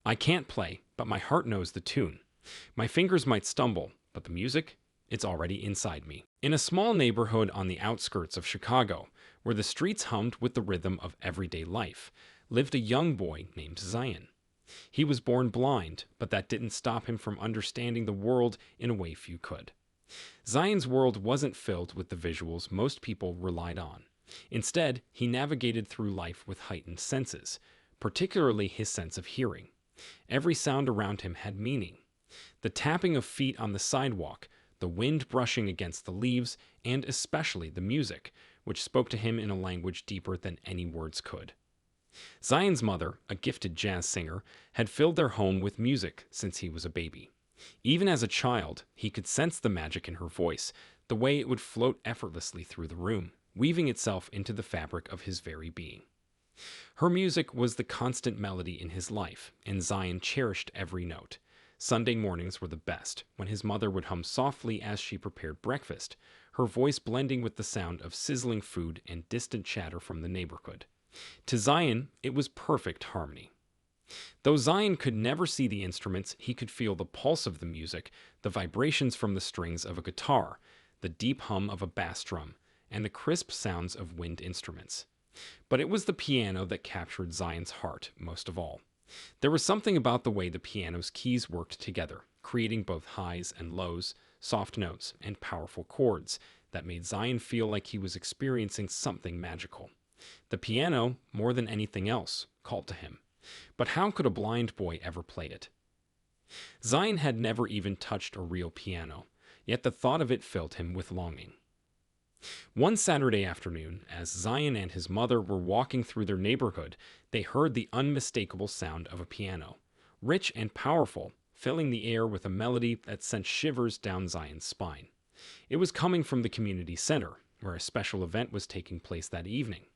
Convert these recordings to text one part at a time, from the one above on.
I can't play, but my heart knows the tune. My fingers might stumble, but the music, it's already inside me. In a small neighborhood on the outskirts of Chicago, where the streets hummed with the rhythm of everyday life, lived a young boy named Zion. He was born blind, but that didn't stop him from understanding the world in a way few could. Zion's world wasn't filled with the visuals most people relied on. Instead, he navigated through life with heightened senses, particularly his sense of hearing. Every sound around him had meaning. The tapping of feet on the sidewalk, the wind brushing against the leaves, and especially the music, which spoke to him in a language deeper than any words could. Zion's mother, a gifted jazz singer, had filled their home with music since he was a baby. Even as a child, he could sense the magic in her voice, the way it would float effortlessly through the room, weaving itself into the fabric of his very being. Her music was the constant melody in his life, and Zion cherished every note. Sunday mornings were the best, when his mother would hum softly as she prepared breakfast, her voice blending with the sound of sizzling food and distant chatter from the neighborhood. To Zion, it was perfect harmony. Though Zion could never see the instruments, he could feel the pulse of the music, the vibrations from the strings of a guitar, the deep hum of a bass drum, and the crisp sounds of wind instruments. But it was the piano that captured Zion's heart most of all. There was something about the way the piano's keys worked together, creating both highs and lows, soft notes, and powerful chords that made Zion feel like he was experiencing something magical. The piano, more than anything else, called to him. But how could a blind boy ever play it? Zion had never even touched a real piano, yet the thought of it filled him with longing. One Saturday afternoon, as Zion and his mother were walking through their neighborhood, they heard the unmistakable sound of a piano, rich and powerful, filling the air with a melody that sent shivers down Zion's spine. It was coming from the community center, where a special event was taking place that evening.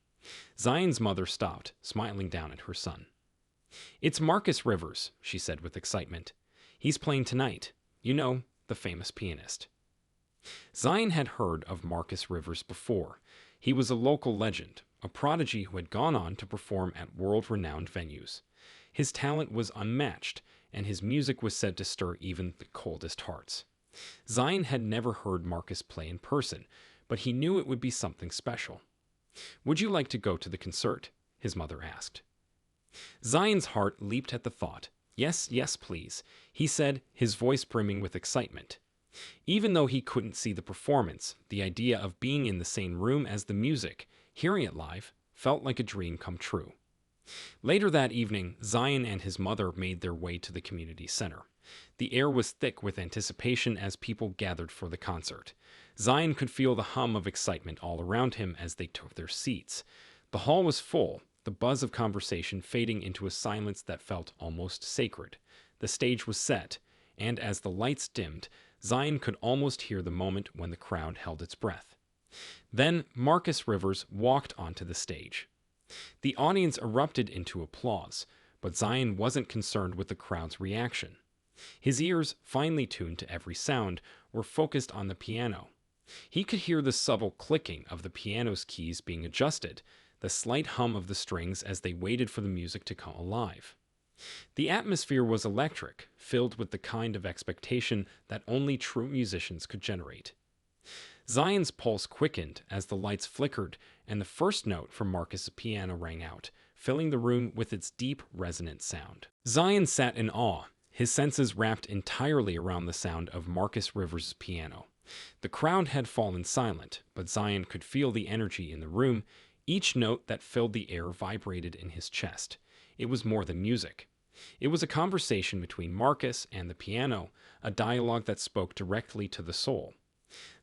Zion's mother stopped, smiling down at her son. "It's Marcus Rivers," she said with excitement. "He's playing tonight. You know, the famous pianist." Zion had heard of Marcus Rivers before. He was a local legend, a prodigy who had gone on to perform at world-renowned venues. His talent was unmatched, and his music was said to stir even the coldest hearts. Zion had never heard Marcus play in person, but he knew it would be something special. "Would you like to go to the concert?" his mother asked. Zion's heart leaped at the thought. "Yes, yes, please," he said, his voice brimming with excitement. Even though he couldn't see the performance, the idea of being in the same room as the music, hearing it live, felt like a dream come true. Later that evening, Zion and his mother made their way to the community center. The air was thick with anticipation as people gathered for the concert. Zion could feel the hum of excitement all around him as they took their seats. The hall was full, the buzz of conversation fading into a silence that felt almost sacred. The stage was set, and as the lights dimmed, Zion could almost hear the moment when the crowd held its breath. Then Marcus Rivers walked onto the stage. The audience erupted into applause, but Zion wasn't concerned with the crowd's reaction. His ears, finely tuned to every sound, were focused on the piano. He could hear the subtle clicking of the piano's keys being adjusted, the slight hum of the strings as they waited for the music to come alive. The atmosphere was electric, filled with the kind of expectation that only true musicians could generate. Zion's pulse quickened as the lights flickered and the first note from Marcus' piano rang out, filling the room with its deep, resonant sound. Zion sat in awe, his senses wrapped entirely around the sound of Marcus Rivers' piano. The crowd had fallen silent, but Zion could feel the energy in the room. Each note that filled the air vibrated in his chest. It was more than music. It was a conversation between Marcus and the piano, a dialogue that spoke directly to the soul.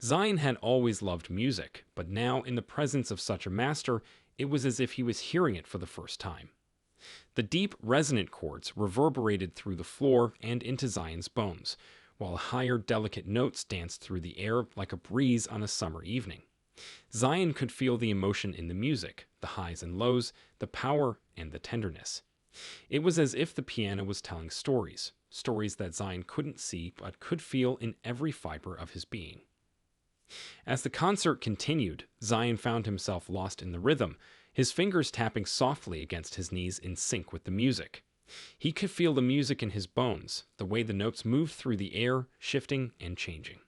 Zion had always loved music, but now, in the presence of such a master, it was as if he was hearing it for the first time. The deep, resonant chords reverberated through the floor and into Zion's bones, while higher, delicate notes danced through the air like a breeze on a summer evening. Zion could feel the emotion in the music, the highs and lows, the power and the tenderness. It was as if the piano was telling stories, stories that Zion couldn't see but could feel in every fiber of his being. As the concert continued, Zion found himself lost in the rhythm, his fingers tapping softly against his knees in sync with the music. He could feel the music in his bones, the way the notes moved through the air, shifting and changing.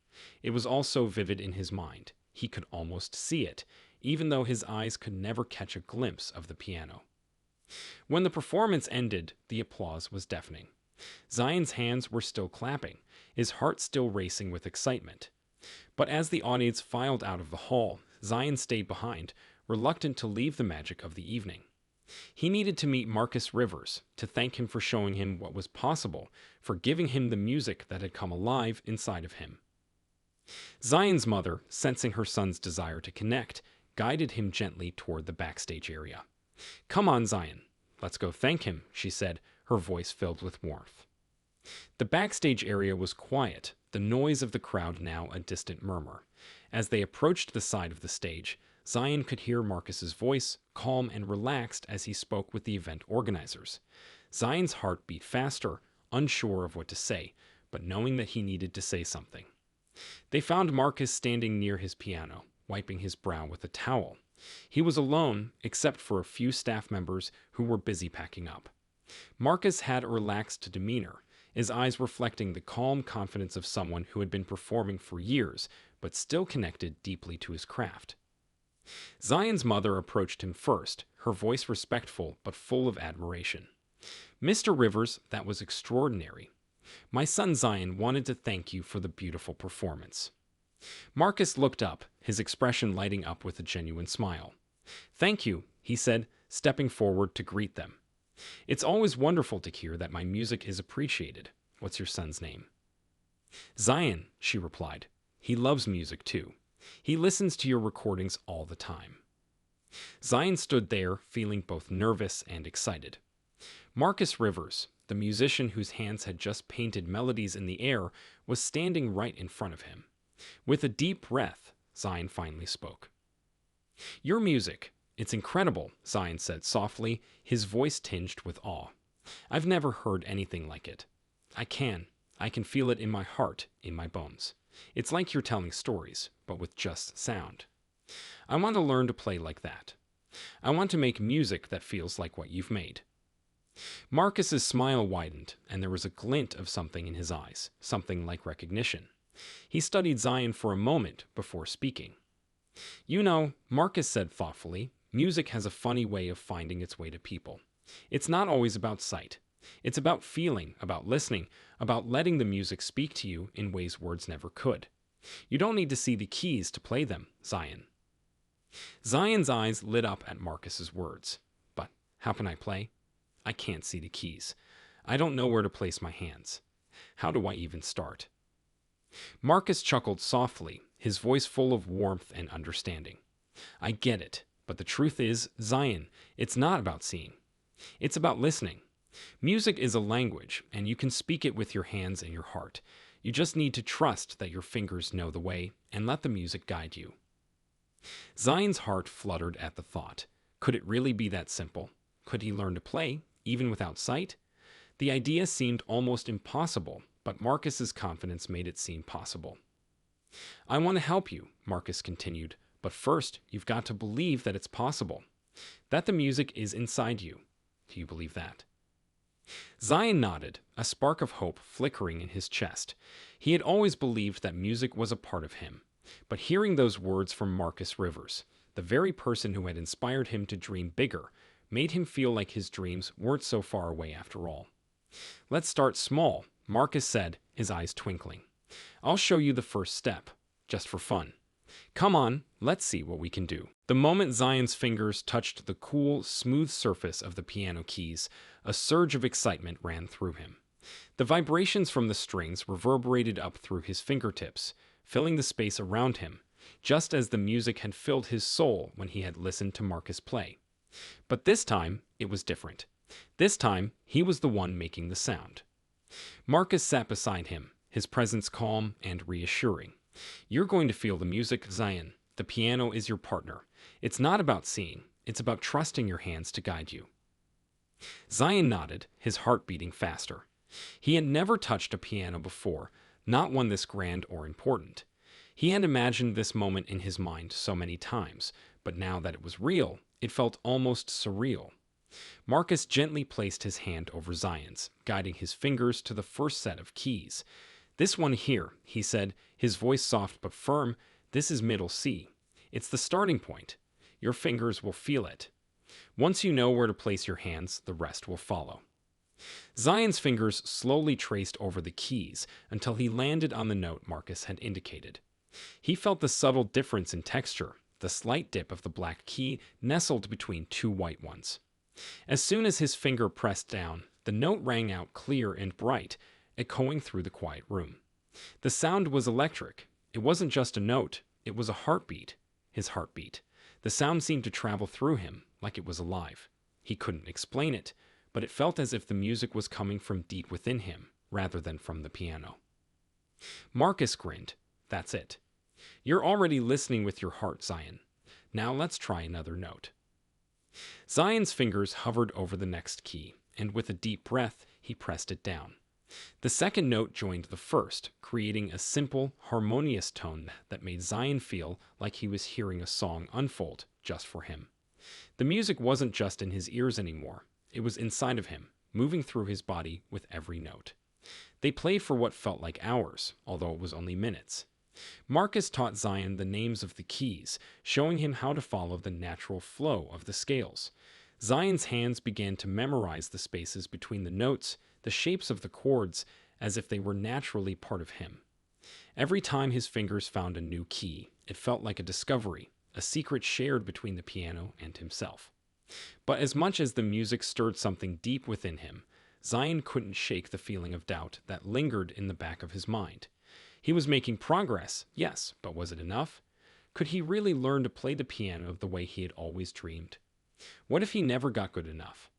It was also vivid in his mind. He could almost see it, even though his eyes could never catch a glimpse of the piano. When the performance ended, the applause was deafening. Zion's hands were still clapping, his heart still racing with excitement. But as the audience filed out of the hall, Zion stayed behind, reluctant to leave the magic of the evening. He needed to meet Marcus Rivers, to thank him for showing him what was possible, for giving him the music that had come alive inside of him. Zion's mother, sensing her son's desire to connect, guided him gently toward the backstage area. "Come on, Zion. Let's go thank him," she said, her voice filled with warmth. The backstage area was quiet, the noise of the crowd now a distant murmur. As they approached the side of the stage, Zion could hear Marcus's voice, calm and relaxed as he spoke with the event organizers. Zion's heart beat faster, unsure of what to say, but knowing that he needed to say something. They found Marcus standing near his piano, wiping his brow with a towel. He was alone, except for a few staff members who were busy packing up. Marcus had a relaxed demeanor, his eyes reflecting the calm confidence of someone who had been performing for years, but still connected deeply to his craft. Zion's mother approached him first, her voice respectful but full of admiration. "Mr. Rivers, that was extraordinary. My son Zion wanted to thank you for the beautiful performance." Marcus looked up, his expression lighting up with a genuine smile. "Thank you," he said, stepping forward to greet them. "It's always wonderful to hear that my music is appreciated. What's your son's name?" "Zion," she replied. "He loves music too. He listens to your recordings all the time." Zion stood there, feeling both nervous and excited. Marcus Rivers, the musician whose hands had just painted melodies in the air, was standing right in front of him. With a deep breath, Zion finally spoke. "Your music, it's incredible," Zion said softly, his voice tinged with awe. "I've never heard anything like it. I can feel it in my heart, in my bones. It's like you're telling stories, but with just sound. I want to learn to play like that. I want to make music that feels like what you've made." Marcus's smile widened, and there was a glint of something in his eyes, something like recognition. He studied Zion for a moment before speaking. "You know," Marcus said thoughtfully, "music has a funny way of finding its way to people. It's not always about sight. It's about feeling, about listening, about letting the music speak to you in ways words never could. You don't need to see the keys to play them, Zion." Zion's eyes lit up at Marcus's words. "But how can I play? I can't see the keys. I don't know where to place my hands. How do I even start?" Marcus chuckled softly, his voice full of warmth and understanding. "I get it, but the truth is, Zion, it's not about seeing. It's about listening. Music is a language, and you can speak it with your hands and your heart. You just need to trust that your fingers know the way and let the music guide you." Zion's heart fluttered at the thought. Could it really be that simple? Could he learn to play, even without sight? The idea seemed almost impossible, but Marcus's confidence made it seem possible. "I want to help you," Marcus continued, "but first you've got to believe that it's possible, that the music is inside you. Do you believe that?" Zion nodded, a spark of hope flickering in his chest. He had always believed that music was a part of him, but hearing those words from Marcus Rivers, the very person who had inspired him to dream bigger, made him feel like his dreams weren't so far away after all. "Let's start small," Marcus said, his eyes twinkling. "I'll show you the first step, just for fun. Come on, let's see what we can do." The moment Zion's fingers touched the cool, smooth surface of the piano keys, a surge of excitement ran through him. The vibrations from the strings reverberated up through his fingertips, filling the space around him, just as the music had filled his soul when he had listened to Marcus play. But this time, it was different. This time, he was the one making the sound. Marcus sat beside him, his presence calm and reassuring. "You're going to feel the music, Zion. The piano is your partner. It's not about seeing. It's about trusting your hands to guide you." Zion nodded, his heart beating faster. He had never touched a piano before, not one this grand or important. He had imagined this moment in his mind so many times, but now that it was real, it felt almost surreal. Marcus gently placed his hand over Zion's, guiding his fingers to the first set of keys. "This one here," he said, his voice soft but firm, "this is middle C. It's the starting point. Your fingers will feel it. Once you know where to place your hands, the rest will follow." Zion's fingers slowly traced over the keys until he landed on the note Marcus had indicated. He felt the subtle difference in texture, the slight dip of the black key nestled between two white ones. As soon as his finger pressed down, the note rang out clear and bright, echoing through the quiet room. The sound was electric. It wasn't just a note, it was a heartbeat. His heartbeat. The sound seemed to travel through him, like it was alive. He couldn't explain it, but it felt as if the music was coming from deep within him, rather than from the piano. Marcus grinned. "That's it. You're already listening with your heart, Zion. Now let's try another note." Zion's fingers hovered over the next key, and with a deep breath, he pressed it down. The second note joined the first, creating a simple, harmonious tone that made Zion feel like he was hearing a song unfold just for him. The music wasn't just in his ears anymore. It was inside of him, moving through his body with every note. They played for what felt like hours, although it was only minutes. Marcus taught Zion the names of the keys, showing him how to follow the natural flow of the scales. Zion's hands began to memorize the spaces between the notes, the shapes of the chords, as if they were naturally part of him. Every time his fingers found a new key, it felt like a discovery, a secret shared between the piano and himself. But as much as the music stirred something deep within him, Zion couldn't shake the feeling of doubt that lingered in the back of his mind. He was making progress, yes, but was it enough? Could he really learn to play the piano the way he had always dreamed? What if he never got good enough?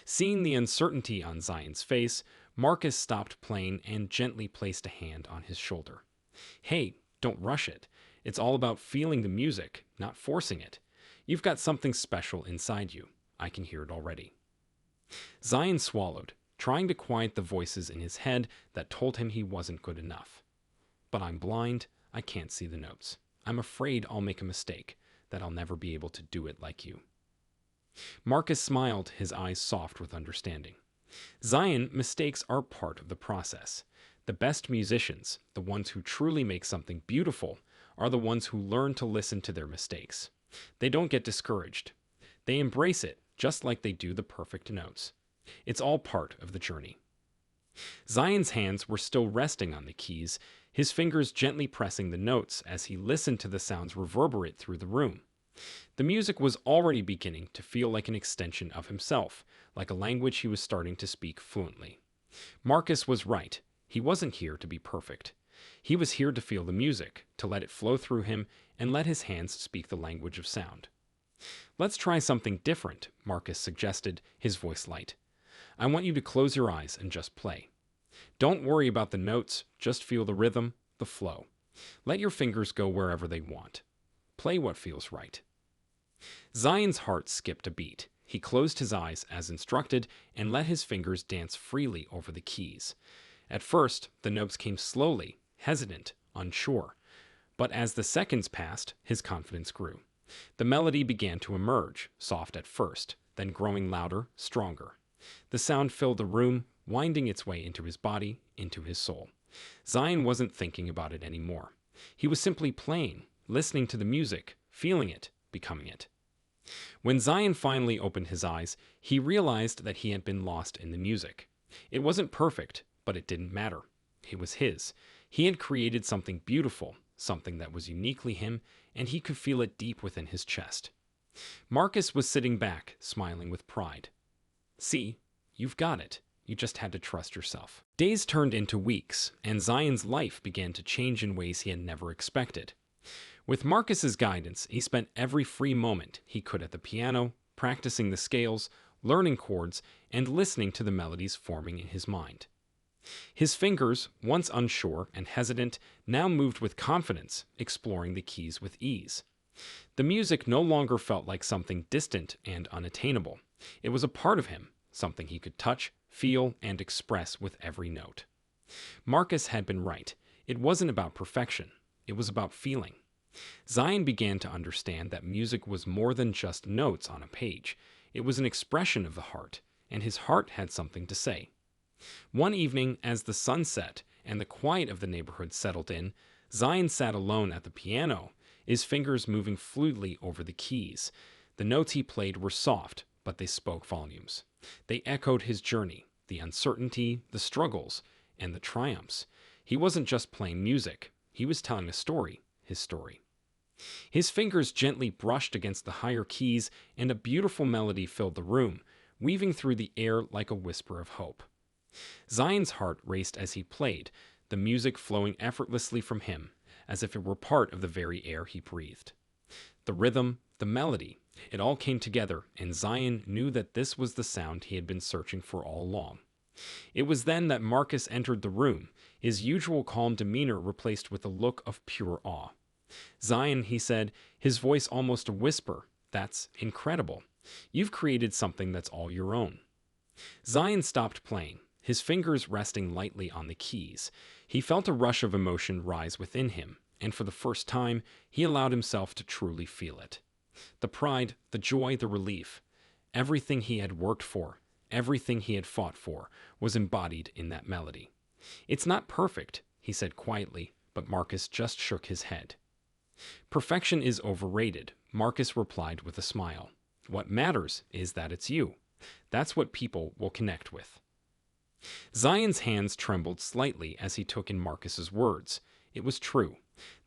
Seeing the uncertainty on Zion's face, Marcus stopped playing and gently placed a hand on his shoulder. "Hey, don't rush it. It's all about feeling the music, not forcing it. You've got something special inside you. I can hear it already." Zion swallowed, trying to quiet the voices in his head that told him he wasn't good enough. "But I'm blind. I can't see the notes. I'm afraid I'll make a mistake, that I'll never be able to do it like you." Marcus smiled, his eyes soft with understanding. "Zion, mistakes are part of the process. The best musicians, the ones who truly make something beautiful, are the ones who learn to listen to their mistakes. They don't get discouraged. They embrace it, just like they do the perfect notes. It's all part of the journey." Zion's hands were still resting on the keys, his fingers gently pressing the notes as he listened to the sounds reverberate through the room. The music was already beginning to feel like an extension of himself, like a language he was starting to speak fluently. Marcus was right. He wasn't here to be perfect. He was here to feel the music, to let it flow through him, and let his hands speak the language of sound. "Let's try something different," Marcus suggested, his voice light. "I want you to close your eyes and just play. Don't worry about the notes, just feel the rhythm, the flow. Let your fingers go wherever they want. Play what feels right." Zion's heart skipped a beat. He closed his eyes as instructed and let his fingers dance freely over the keys. At first, the notes came slowly, hesitant, unsure. But as the seconds passed, his confidence grew. The melody began to emerge, soft at first, then growing louder, stronger. The sound filled the room, winding its way into his body, into his soul. Zion wasn't thinking about it anymore. He was simply playing, listening to the music, feeling it, becoming it. When Zion finally opened his eyes, he realized that he had been lost in the music. It wasn't perfect, but it didn't matter. It was his. He had created something beautiful, something that was uniquely him, and he could feel it deep within his chest. Marcus was sitting back, smiling with pride. "See, you've got it. You just had to trust yourself." Days turned into weeks, and Zion's life began to change in ways he had never expected. With Marcus's guidance, he spent every free moment he could at the piano, practicing the scales, learning chords, and listening to the melodies forming in his mind. His fingers, once unsure and hesitant, now moved with confidence, exploring the keys with ease. The music no longer felt like something distant and unattainable. It was a part of him, something he could touch, feel, and express with every note. Marcus had been right. It wasn't about perfection. It was about feeling. Zion began to understand that music was more than just notes on a page. It was an expression of the heart, and his heart had something to say. One evening, as the sun set and the quiet of the neighborhood settled in, Zion sat alone at the piano, his fingers moving fluidly over the keys. The notes he played were soft, but they spoke volumes. They echoed his journey, the uncertainty, the struggles, and the triumphs. He wasn't just playing music, he was telling a story, his story. His fingers gently brushed against the higher keys, and a beautiful melody filled the room, weaving through the air like a whisper of hope. Zion's heart raced as he played, the music flowing effortlessly from him, as if it were part of the very air he breathed. The rhythm, the melody, it all came together, and Zion knew that this was the sound he had been searching for all along. It was then that Marcus entered the room, his usual calm demeanor replaced with a look of pure awe. "Zion," he said, his voice almost a whisper, "that's incredible. You've created something that's all your own." Zion stopped playing, his fingers resting lightly on the keys. He felt a rush of emotion rise within him, and for the first time, he allowed himself to truly feel it. The pride, the joy, the relief. Everything he had worked for, everything he had fought for, was embodied in that melody. "It's not perfect," he said quietly, but Marcus just shook his head. "Perfection is overrated," Marcus replied with a smile. "What matters is that it's you. That's what people will connect with." Zion's hands trembled slightly as he took in Marcus's words. It was true.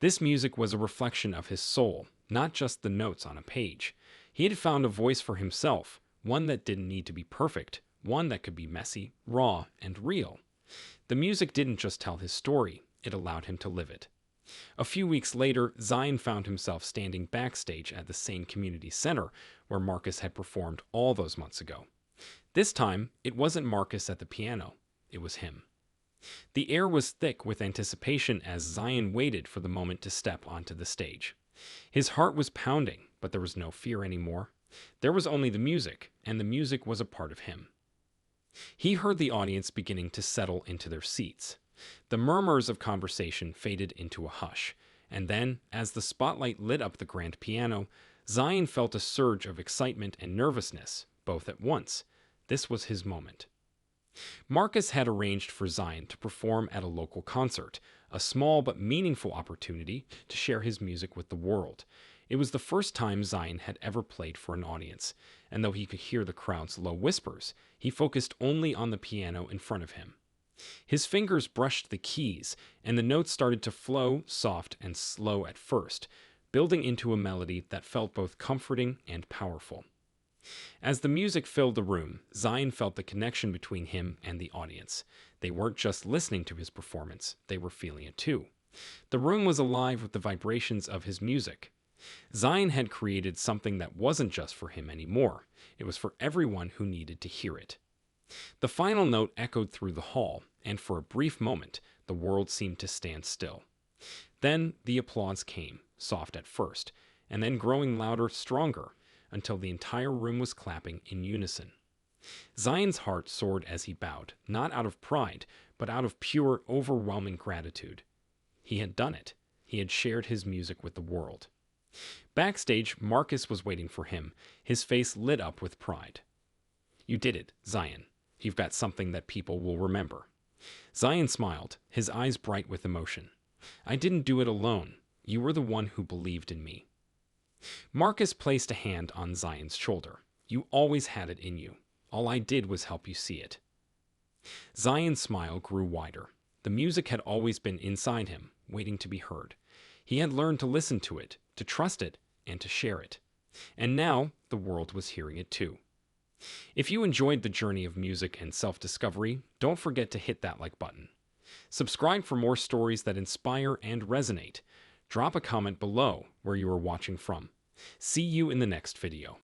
This music was a reflection of his soul, not just the notes on a page. He had found a voice for himself, one that didn't need to be perfect, one that could be messy, raw, and real. The music didn't just tell his story, it allowed him to live it. A few weeks later, Zion found himself standing backstage at the same community center where Marcus had performed all those months ago. This time, it wasn't Marcus at the piano, it was him. The air was thick with anticipation as Zion waited for the moment to step onto the stage. His heart was pounding, but there was no fear anymore. There was only the music, and the music was a part of him. He heard the audience beginning to settle into their seats. The murmurs of conversation faded into a hush, and then, as the spotlight lit up the grand piano, Zion felt a surge of excitement and nervousness, both at once. This was his moment. Marcus had arranged for Zion to perform at a local concert, a small but meaningful opportunity to share his music with the world. It was the first time Zion had ever played for an audience, and though he could hear the crowd's low whispers, he focused only on the piano in front of him. His fingers brushed the keys, and the notes started to flow, soft and slow at first, building into a melody that felt both comforting and powerful. As the music filled the room, Zion felt the connection between him and the audience. They weren't just listening to his performance, they were feeling it too. The room was alive with the vibrations of his music. Zion had created something that wasn't just for him anymore. It was for everyone who needed to hear it. The final note echoed through the hall, and for a brief moment, the world seemed to stand still. Then the applause came, soft at first, and then growing louder, stronger, until the entire room was clapping in unison. Zion's heart soared as he bowed, not out of pride, but out of pure, overwhelming gratitude. He had done it. He had shared his music with the world. Backstage, Marcus was waiting for him, his face lit up with pride. "You did it, Zion. You've got something that people will remember." Zion smiled, his eyes bright with emotion. "I didn't do it alone. You were the one who believed in me." Marcus placed a hand on Zion's shoulder. "You always had it in you. All I did was help you see it." Zion's smile grew wider. The music had always been inside him, waiting to be heard. He had learned to listen to it, to trust it, and to share it. And now the world was hearing it too. If you enjoyed the journey of music and self-discovery, don't forget to hit that like button. Subscribe for more stories that inspire and resonate. Drop a comment below where you are watching from. See you in the next video.